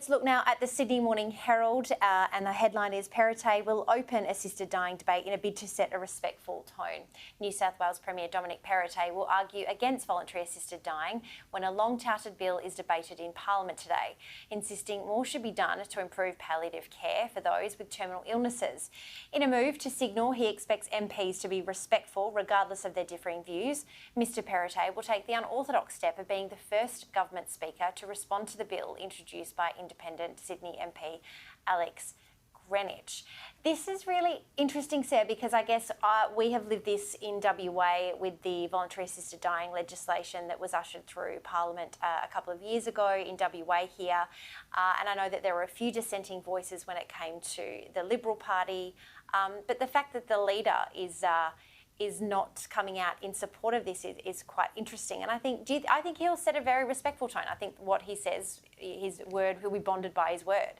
Let's look now at the Sydney Morning Herald, and the headline is Perrottet will open assisted dying debate in a bid to set a respectful tone. New South Wales Premier Dominic Perrottet will argue against voluntary assisted dying when a long-touted bill is debated in Parliament today, insisting more should be done to improve palliative care for those with terminal illnesses. In a move to signal he expects MPs to be respectful regardless of their differing views, Mr Perrottet will take the unorthodox step of being the first government speaker to respond to the bill introduced by independent Sydney MP Alex Greenwich. This is really interesting, Sarah, because I guess we have lived this in WA with the voluntary assisted dying legislation that was ushered through Parliament a couple of years ago in WA here. And I know that there were a few dissenting voices when it came to the Liberal Party. But the fact that the leader is not coming out in support of this is quite interesting. And I think he'll set a very respectful tone. I think what he says, his word, he'll be bonded by his word.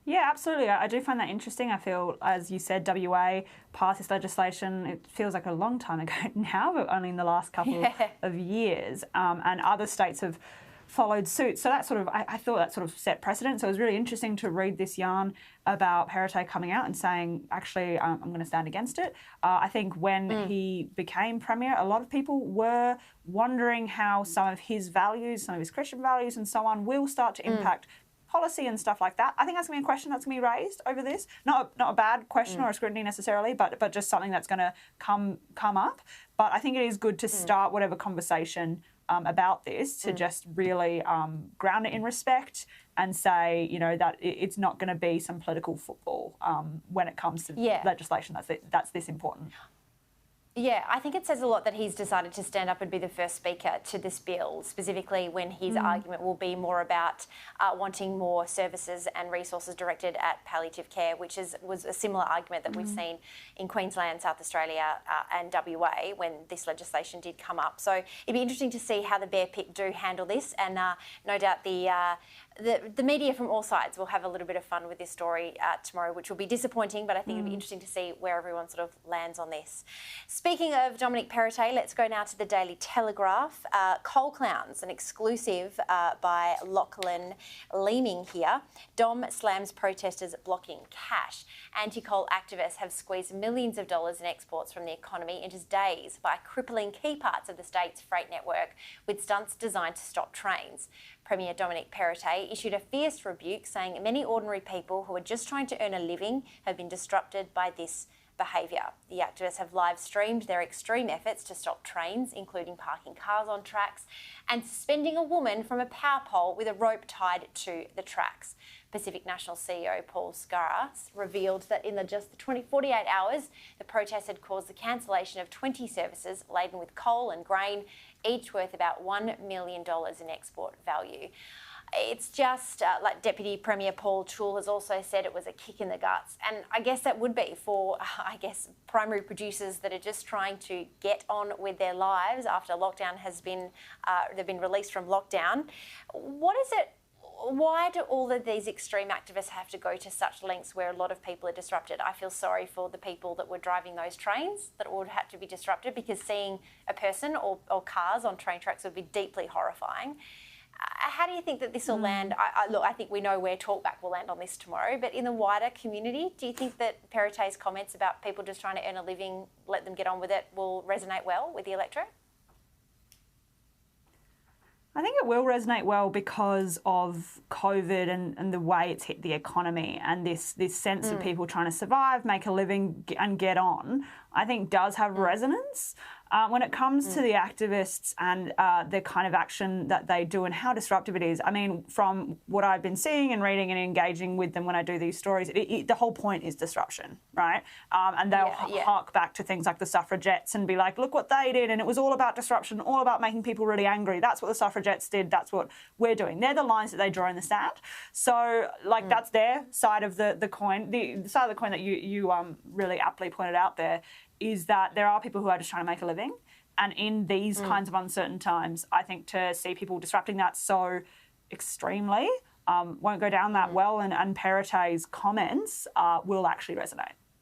Yeah, absolutely. I do find that interesting. I feel, as you said, WA passed this legislation, it feels like a long time ago now, but only in the last couple of years. And other states have followed suit. So that sort of, I thought that sort of set precedent. So it was really interesting to read this yarn about Perrottet coming out and saying, actually, I'm going to stand against it. I think when he became Premier, a lot of people were wondering how some of his values, some of his Christian values and so on will start to impact policy and stuff like that. I think that's going to be a question that's going to be raised over this. Not a bad question or a scrutiny necessarily, but just something that's going to come up. But I think it is good to start whatever conversation about this to just really ground it in respect and say, you know, that it's not going to be some political football when it comes to legislation that's this important. Yeah, I think it says a lot that he's decided to stand up and be the first speaker to this bill, specifically when his argument will be more about wanting more services and resources directed at palliative care, which was a similar argument that we've seen in Queensland, South Australia and WA when this legislation did come up. So it'd be interesting to see how the Bear Pit do handle this, and no doubt the media from all sides will have a little bit of fun with this story tomorrow, which will be disappointing, but I think it'll be interesting to see where everyone sort of lands on this. Speaking of Dominic Perrottet, let's go now to the Daily Telegraph. Coal Clowns, an exclusive by Lachlan Leeming here. Dom slams protesters blocking cash. Anti-coal activists have squeezed millions of dollars in exports from the economy into days by crippling key parts of the state's freight network with stunts designed to stop trains. Premier Dominic Perrottet issued a fierce rebuke, saying many ordinary people who are just trying to earn a living have been disrupted by this behaviour. The activists have live streamed their extreme efforts to stop trains, including parking cars on tracks and suspending a woman from a power pole with a rope tied to the tracks. Pacific National CEO Paul Scarra revealed that in just the 48 hours, the protest had caused the cancellation of 20 services laden with coal and grain, each worth about $1 million in export value. It's just like Deputy Premier Paul Chul has also said, it was a kick in the guts. And I guess that would be for, primary producers that are just trying to get on with their lives after lockdown has been, they've been released from lockdown. What is it? Why do all of these extreme activists have to go to such lengths where a lot of people are disrupted? I feel sorry for the people that were driving those trains that would have to be disrupted, because seeing a person or cars on train tracks would be deeply horrifying. How do you think that this will land? Look, I think we know where Talkback will land on this tomorrow, but in the wider community, do you think that Perrottet's comments about people just trying to earn a living, let them get on with it, will resonate well with the electorate? I think it will resonate well because of COVID and the way it's hit the economy, and this sense of people trying to survive, make a living and get on, I think does have resonance. When it comes to the activists and the kind of action that they do and how disruptive it is, I mean, from what I've been seeing and reading and engaging with them when I do these stories, the whole point is disruption, right? And they'll hark back to things like the suffragettes and be like, look what they did, and it was all about disruption, all about making people really angry. That's what the suffragettes did. That's what we're doing. They're the lines that they draw in the sand. So, like, that's their side of the coin. The side of the coin that you really aptly pointed out there is that there are people who are just trying to make a living. And in these kinds of uncertain times, I think to see people disrupting that so extremely won't go down that well. And Perrottet's comments will actually resonate.